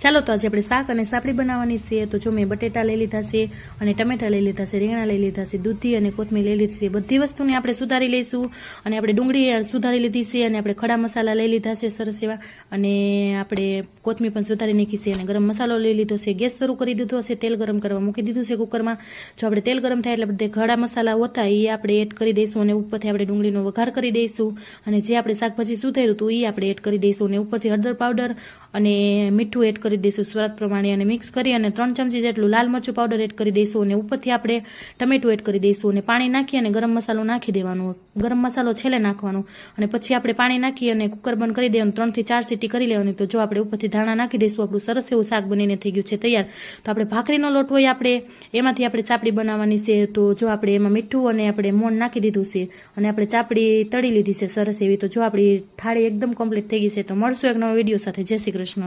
ચાલો તો આજે આપણે શાક અને સાપડી બનાવવાની છે। તો જો મેં બટેટા લઈ લીધા છે અને ટમેટા લઈ લીધા છે, રીંગણા લઈ લીધા છે, દૂધી અને કોથમીર લઈ લીધી છે। બધી વસ્તુને આપણે સુધારી લઈશું અને આપણે ડુંગળી સુધારી લીધી છે અને આપણે ખડા મસાલા લઈ લીધા છે સરસ એવા, અને આપણે કોથમીર પણ સુધારી નાખી છે અને ગરમ મસાલો લઈ લીધો છે। ગેસ શરૂ કરી દીધો છે, તેલ ગરમ કરવા મૂકી દીધું છે કુકરમાં। જો આપણે તેલ ગરમ થાય એટલે બધે ખડા મસાલા હોતા એ આપણે એડ કરી દઈશું અને ઉપરથી આપણે ડુંગળીનો વઘાર કરી દઈશું અને જે આપણે શાકભાજી સુધાર્યું હતું એ આપણે એડ કરી દઈશું અને ઉપરથી હળદર પાવડર અને મીઠું એડ કરી દઈશું સ્વાદ પ્રમાણે અને મિક્સ કરી અને 3 ચમચી જેટલું લાલ મરચું પાવડર એડ કરી દઈશું અને ઉપરથી આપણે ટમેટું એડ કરી દઈશું અને પાણી નાખી અને ગરમ મસાલો નાખી દેવાનો। ગરમ મસાલો છેલ્લે નાખવાનો અને પછી આપણે પાણી નાખી અને કુકર બંધ કરી દેવાનું, 3 થી 4 સીટી કરી લેવાની। તો જો આપણે ઉપરથી ધાણા નાખી દઈશું, આપણું સરસ એવું શાક બનીને થઈ ગયું છે તૈયાર। તો આપણે ભાખરીનો લોટ હોય આપણે એમાંથી આપણે ચાપડી બનાવવાની છે। તો જો આપણે એમાં મીઠું અને આપણે મોણ નાખી દીધું છે અને આપણે ચાપડી તળી લીધી છે સરસ એવી। તો જો આપણી થાળી એકદમ કમ્પ્લીટ થઈ ગઈ છે। તો મળશું એક નવા વિડીયો સાથે। જય શ્રી કૃષ્ણ।